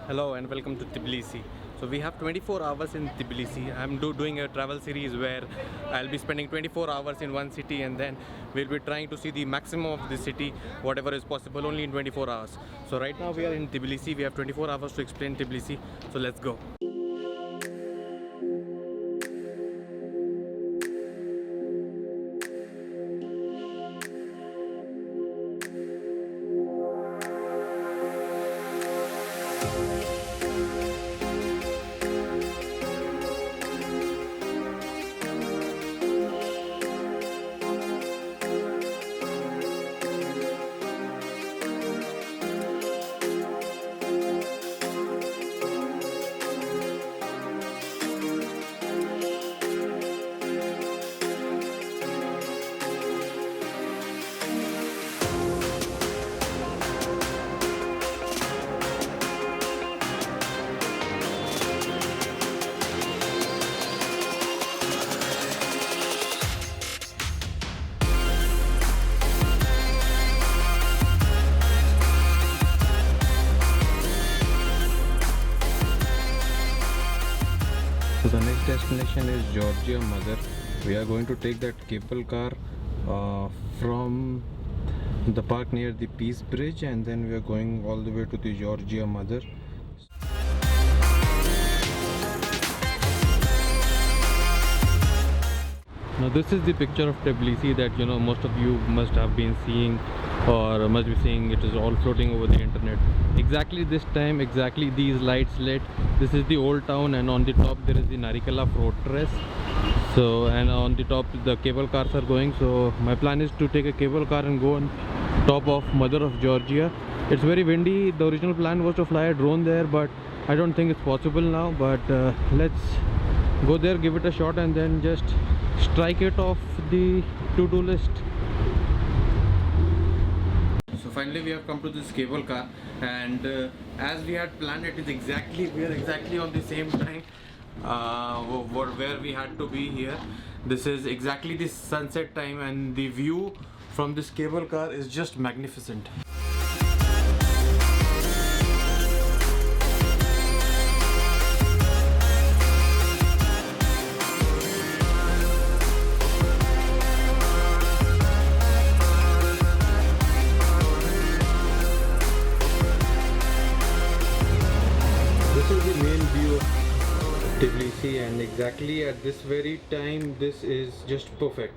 Hello and welcome to Tbilisi. So we have 24 hours in Tbilisi. I'm doing a travel series where I'll be spending 24 hours in one city, and then we'll be trying to see the maximum of the city, whatever is possible, only in 24 hours. So right now we are in Tbilisi. We have 24 hours to explain Tbilisi. So let's go. So the next destination is Georgia Mother. We are going to take that cable car from the park near the Peace Bridge, and then we are going all the way to the Georgia Mother. Now this is the picture of Tbilisi that most of you must have been seeing or must be seeing. It is all floating over the internet. Exactly this time, exactly these lights lit. This is the old town, and on the top there is the Narikala fortress. So, and on the top the cable cars are going. So my plan is to take a cable car and go on top of Mother of Georgia. It's very windy. The original plan was to fly a drone there, but I don't think it's possible now. But let's go there, give it a shot, and then just strike it off the to-do list. So finally we have come to this cable car, and as we had planned, we are exactly on the same time where we had to be here. This is exactly the sunset time, and the view from this cable car is just magnificent. This is the main view of Tbilisi, and exactly at this very time this is just perfect.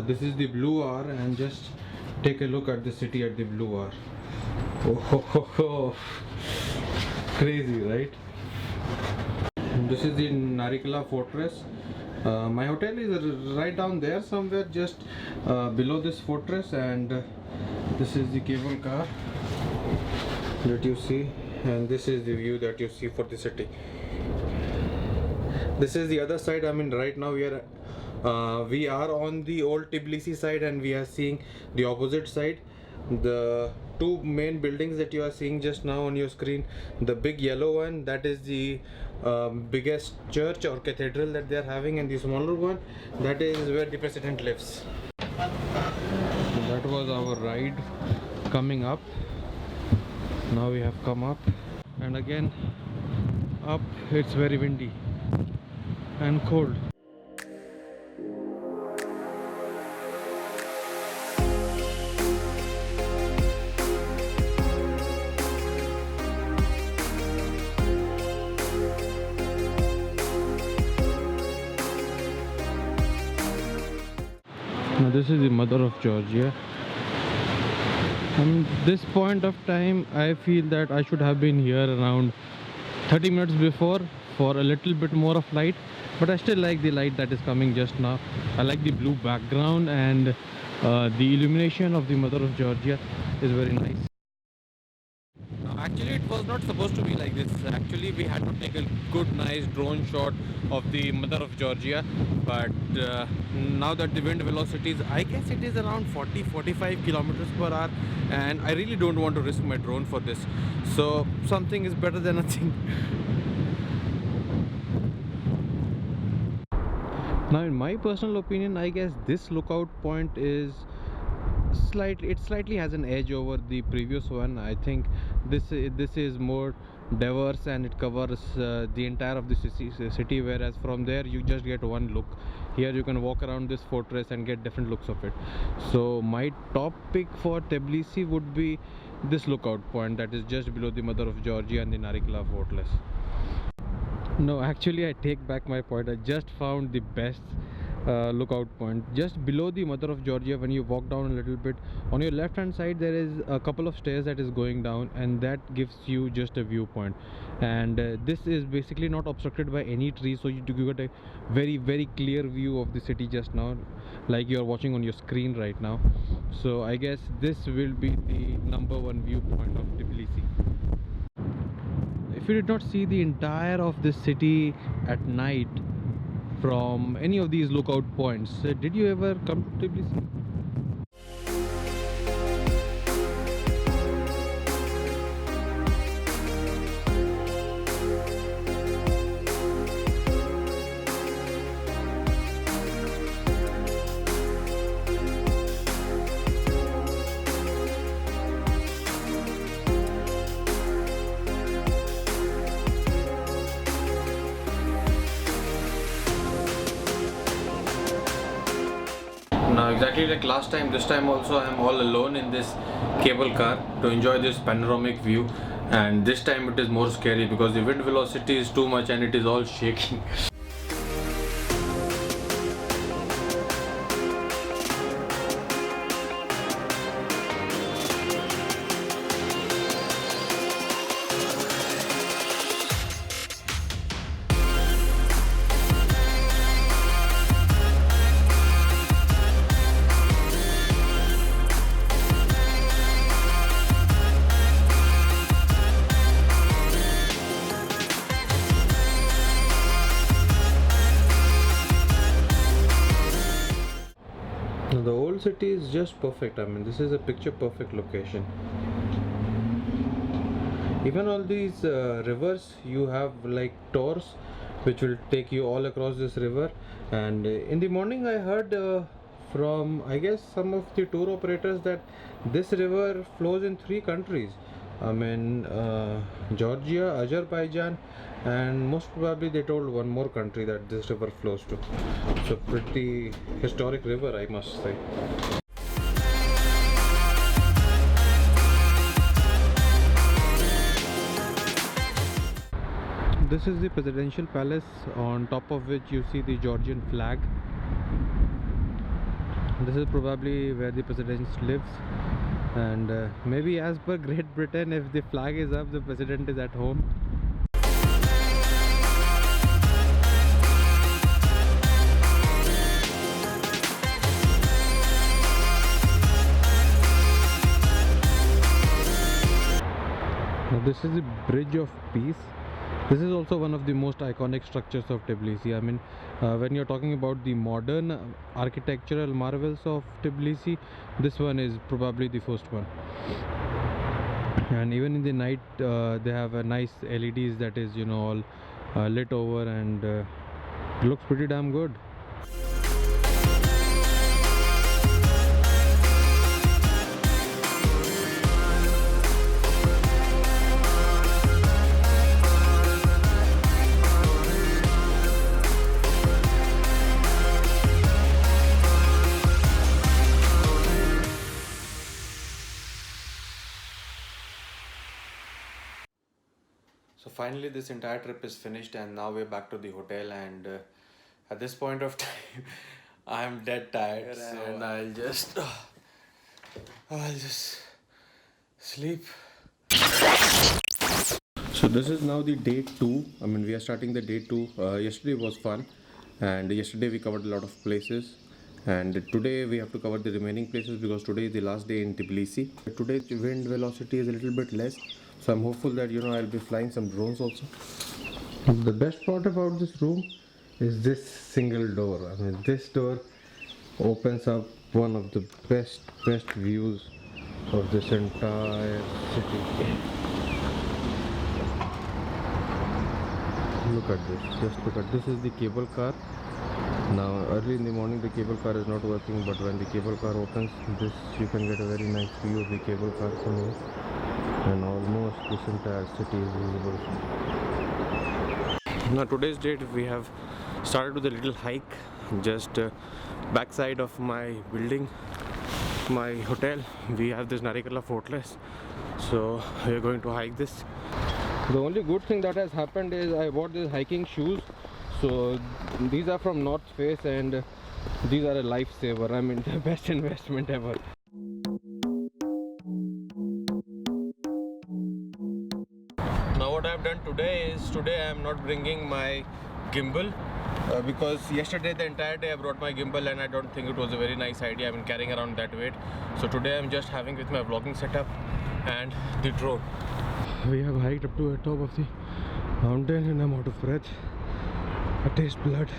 This is the blue hour, and just take a look at the city at the blue hour. Oh, crazy, right? This is the Narikala fortress. My hotel is right down there somewhere, just below this fortress, and this is the cable car that you see, and this is the view that you see for the city. This is the other side. I mean, right now we are on the old Tbilisi side, and we are seeing the opposite side. The two main buildings that you are seeing just now on your screen, the big yellow one, that is the biggest church or cathedral that they are having, and the smaller one, that is where the president lives. That was our ride coming up. Now we have come up, and again up. It's very windy and cold. Now this is the Mother of Georgia. At this point of time, I feel that I should have been here around 30 minutes before for a little bit more of light, but I still like the light that is coming just now. I like the blue background, and the illumination of the Mother of Georgia is very nice. Actually, it was not supposed to be like this. Actually, we had to take a good, nice drone shot of the mother of Georgia. But now that the wind velocity is, I guess it is around 40-45 kilometers per hour, and I really don't want to risk my drone for this. So something is better than nothing. Now, in my personal opinion, I guess this lookout point is slightly has an edge over the previous one. I think this is more diverse and it covers the entire of the city, whereas from there you just get one look. Here you can walk around this fortress and get different looks of it. So my top pick for Tbilisi would be this lookout point that is just below the Mother of Georgia and the Narikla fortress. No, actually I take back my point. I just found the best lookout point just below the Mother of Georgia. When you walk down a little bit, on your left hand side there is a couple of stairs that is going down, and that gives you just a viewpoint. And this is basically not obstructed by any trees, so you get a very clear view of the city just now, like you are watching on your screen right now. So I guess this will be the #1 viewpoint of Tbilisi. If you did not see the entire of this city at night from any of these lookout points, did you ever come to Tbilisi? Now, exactly like last time, this time also I am all alone in this cable car to enjoy this panoramic view, and this time it is more scary because the wind velocity is too much and it is all shaking. The old city is just perfect. I mean, this is a picture perfect location. Even all these rivers, you have like tours which will take you all across this river. And in the morning I heard from, I guess, some of the tour operators that this river flows in 3 countries. I mean, Georgia, Azerbaijan, and most probably they told one more country that this river flows to. So pretty historic river, I must say. This is the presidential palace, on top of which you see the Georgian flag. This is probably where the president lives, and maybe as per Great Britain, if the flag is up, the president is at home. Now this is the Bridge of Peace. This is also one of the most iconic structures of Tbilisi. I mean, when you're talking about the modern architectural marvels of Tbilisi, this one is probably the first one. And even in the night, they have a nice LEDs that is, all lit over, and looks pretty damn good. So finally this entire trip is finished, and now we're back to the hotel, and at this point of time I'm dead tired, and I'll just sleep. So this is now the day 2. I mean, we are starting the day 2. Yesterday was fun, and yesterday we covered a lot of places, and today we have to cover the remaining places because today is the last day in Tbilisi. Today's wind velocity is a little bit less, So I'm hopeful that I'll be flying some drones also. The best part about this room is this single door. I mean, this door opens up one of the best views of this entire city. Look at this, just look at this. Is the cable car. Now early in the morning the cable car is not working, but when the cable car opens, this you can get a very nice view of the cable car from here, and almost this entire city is visible. Now today's date we have started with a little hike just backside of my building, my hotel. We have this Narikala fortress, so we are going to hike this. The only good thing that has happened is I bought these hiking shoes. So these are from North Face, and these are a lifesaver. I mean, the best investment ever. Now what I have done today is, I am not bringing my gimbal because yesterday the entire day I brought my gimbal and I don't think it was a very nice idea. I mean, carrying around that weight. So today I am just having with my vlogging setup and the drone. We have hiked up to the top of the mountain and I'm out of breath. I taste blood.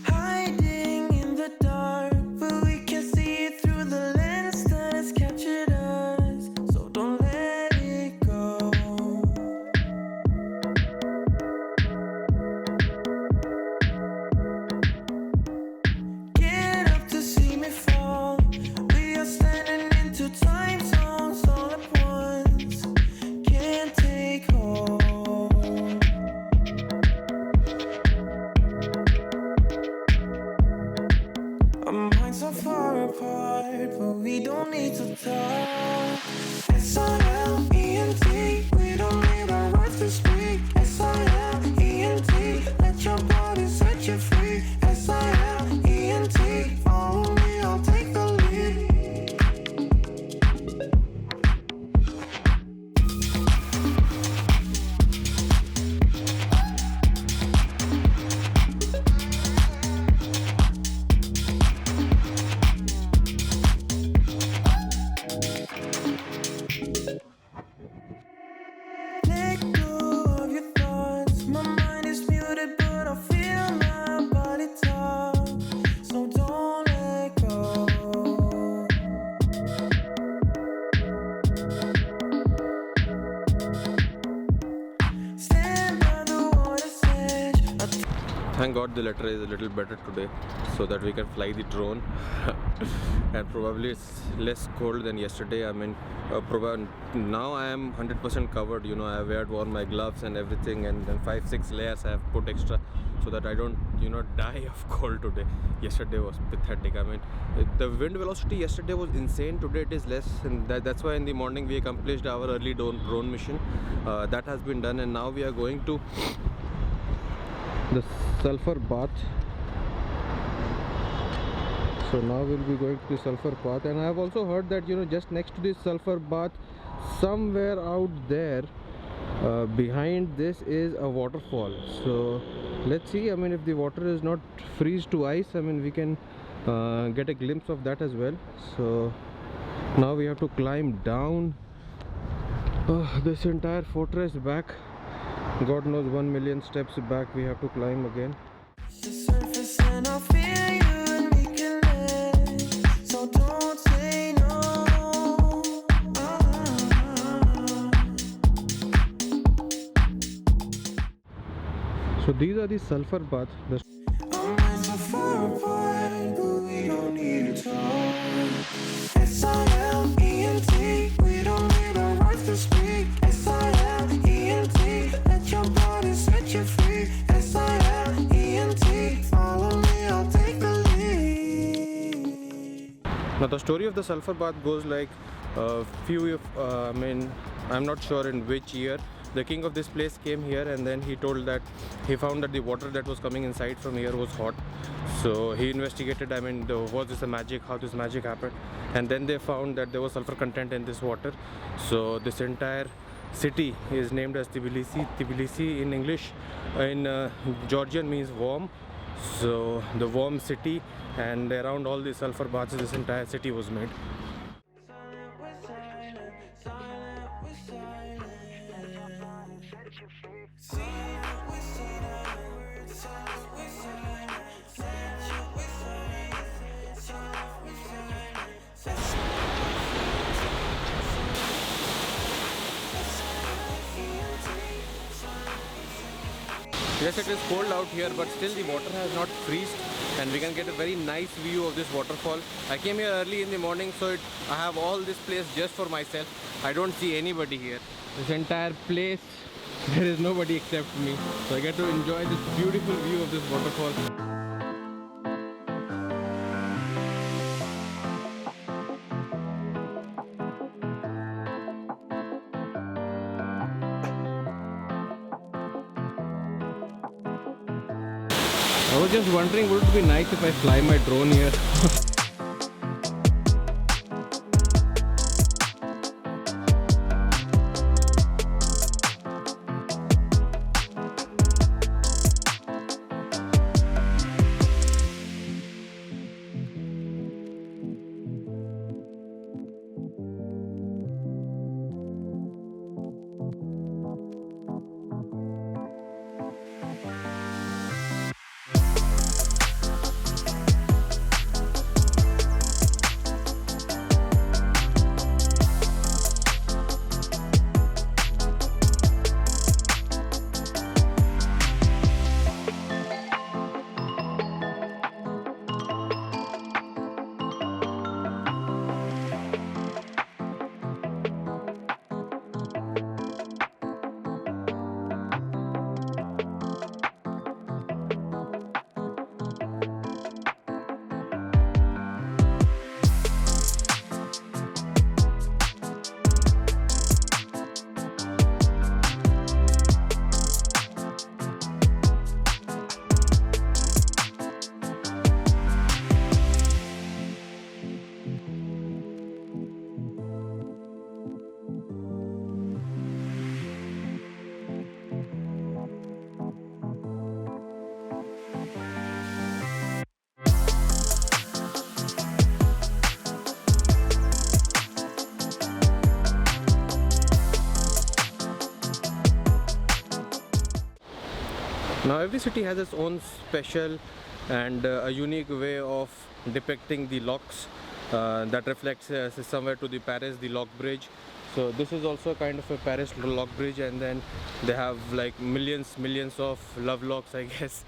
Hiding in the dark, but we can see it through the lens that has captured us. So don't let it go. Get up to see me fall. We are standing into time zones all at once. Can't take hold. Our minds so far apart, but we don't need to talk. S-I-L-E-N-T, we don't need our words to speak. S-I-L-E-N-T, let your body set you free. S-I-L-E-N-T, follow me, I'll take the lead. Let go of your thoughts. My mind is muted, but I feel my body talk. So don't let go. Stand by the water's edge. Thank God the letter is a little better today, so that we can fly the drone. And probably it's less cold than yesterday. I mean, now I am 100% covered. I have worn my gloves and everything, and then 5-6 layers I have put extra so that I don't die of cold today. Yesterday was pathetic. I mean, the wind velocity yesterday was insane. Today it is less, and that's why in the morning we accomplished our early drone mission. That has been done, and now we are going to the Sulfur bath. So now we'll be going to the Sulfur bath, and I have also heard that just next to this Sulfur bath, somewhere out there behind this is a waterfall. So let's see. I mean, if the water is not freeze to ice, I mean, we can get a glimpse of that as well. So now we have to climb down this entire fortress back. God knows 1 million steps back we have to climb again. The surface and I'll feel you and we connect. So don't say no. So these are the Sulfur baths. Our minds are far apart, but we don't need to talk. S-I-L-E-N-T, we don't need our words to speak. S-I-L-E-N-T, let your body set you free. S-I-L-E-N-T, follow me, I'll take the lead. Now the story of the Sulfur bath goes like I mean, I'm not sure in which year the king of this place came here, and then he told that he found that the water that was coming inside from here was hot. So he investigated, I mean, was this a magic, how this magic happened, and then they found that there was sulfur content in this water. So this entire city is named as Tbilisi. Tbilisi in English, in Georgian means warm. So the warm city, and around all the sulfur baths, this entire city was made. Silent, we're silent, silent, we're silent. Silent, we're silent, silent, we're silent. Silent, we're silent, silent, we're Yes, it is cold out here, but still the water has not freezed, and we can get a very nice view of this waterfall. I came here early in the morning, so I have all this place just for myself. I don't see anybody here. This entire place, there is nobody except me. So I get to enjoy this beautiful view of this waterfall. I was just wondering, would it be nice if I fly my drone here? Now every city has its own special and a unique way of depicting the locks that reflects somewhere to the Paris, the lock bridge. So this is also kind of a Paris lock bridge, and then they have like millions of love locks, I guess.